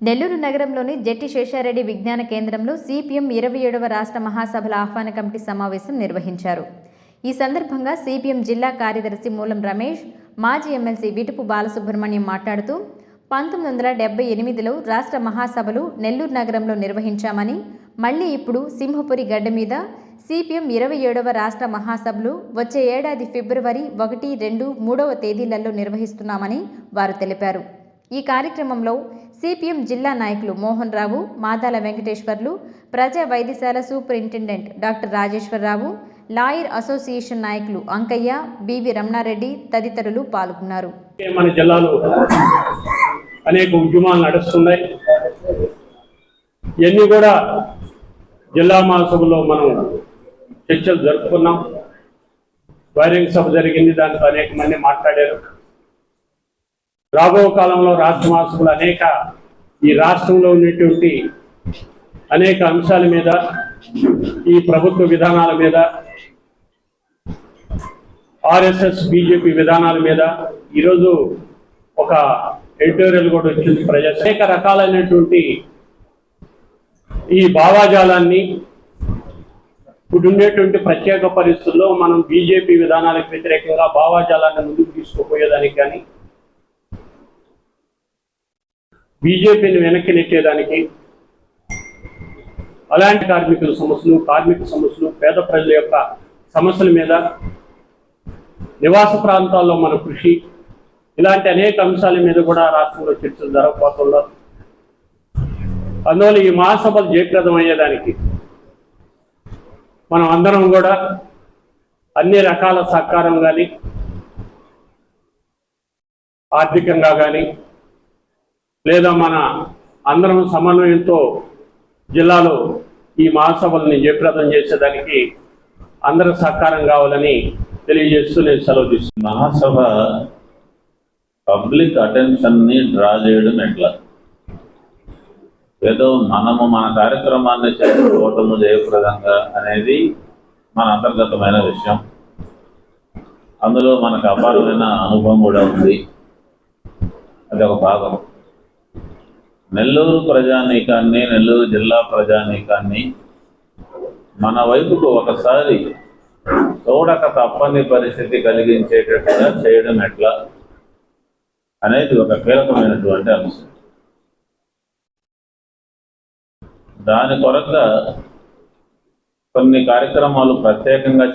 నెల్లూరు నగరంలోని జెట్టి శేషారెడ్డి విజ్ఞాన కేంద్రంలో సిపిఎం 27వ రాష్ట్ర మహాసభల ఆహ్వాన కమిటీ సమావేశం నిర్వహించారు. ఈ సందర్భంగా సిపిఎం జిల్లా కార్యదర్శి మూలం రమేష్, మాజీ ఎమ్మెల్సీ విటుపు బాలసుబ్రహ్మణ్యం మాట్లాడుతూ 1978లో రాష్ట్ర మహాసభలు నెల్లూరు నగరంలో నిర్వహించామని, మళ్లీ ఇప్పుడు సింహపురి గడ్డ మీద సిపిఎం 27వ రాష్ట్ర మహాసభలు వచ్చే ఏడాది ఫిబ్రవరి 1, 2, 3వ తేదీలలో నిర్వహిస్తున్నామని వారు తెలిపారు. ఈ కార్యక్రమంలో సిపిఎం జిల్లా నాయకులు మోహన్ రావు, మాదాల వెంకటేశ్వర్లు, ప్రజా వైద్యశాల superintendent doctor Rajeswararao, lawyer association నాయకులు అంకయ్య, బివి రమణారెడ్డి తదితరులు పాల్గొన్నారు. మన జిల్లాలో అనేక ఉద్యమాలు నడుస్తున్నాయి. ఇవన్నీ కూడా జిల్లా మహాసభలో మనం చర్చలు జరుపుకున్నాం. బహిరంగ సభ జరిగింది, దాంట్లో అనేక మంది మాట్లాడారు. రాబో కాలంలో రాష్ట్ర మహాసభలు ఈ రాష్ట్రంలో ఉన్నటువంటి అనేక అంశాల మీద, ఈ ప్రభుత్వ విధానాల మీద, ఆర్ఎస్ఎస్ బీజేపీ విధానాల మీద ఈరోజు ఒక ఎడిటోరియల్ కూడా వచ్చింది. అనేక రకాలైనటువంటి ఈ భావాజాలాన్ని ఇప్పుడు ఉండేటువంటి ప్రత్యేక పరిస్థితుల్లో మనం బీజేపీ విధానాలకు వ్యతిరేకంగా భావాజాలాన్ని ముందుకు తీసుకుపోయేదానికి కానీ, బీజేపీని వెనక్కి నెట్టేదానికి, అలాంటి కార్మిక సమస్యలు, పేద ప్రజల యొక్క సమస్యల మీద, నివాస ప్రాంతాల్లో మన కృషి, ఇలాంటి అనేక అంశాల మీద కూడా రాష్ట్రంలో చర్చలు జరగబోతున్నారు. అందువల్ల ఈ మహాసభలు జయప్రదం అయ్యేదానికి మనం అందరం కూడా అన్ని రకాల సహకారం కానీ, ఆర్థికంగా కానీ, లేదా మన అందరం సమన్వయంతో జిల్లాలో ఈ మహాసభల్ని జయప్రదం చేసేదానికి అందరూ సహకారం కావాలని తెలియజేస్తూ నేను సెలవు తీసుకున్నాను. మహాసభ పబ్లిక్ అటెన్షన్ని డ్రా చేయడం ఎట్లా, ఏదో మనము మన కార్యక్రమాన్ని చేసుకోవటము జయప్రదంగా అనేది మన అంతర్గతమైన విషయం. అందులో మనకు అపారమైన అనుభవం కూడా ఉంది. అది ఒక భాగం. నెల్లూరు ప్రజానీకాన్ని, నెల్లూరు జిల్లా ప్రజానీకాన్ని మన వైపుకు ఒకసారి చూడక తప్పని పరిస్థితి కలిగించేటట్టుగా చేయడం ఎట్లా అనేది ఒక కీలకమైనటువంటి అంశం. దాని కొరక కొన్ని కార్యక్రమాలు ప్రత్యేకంగా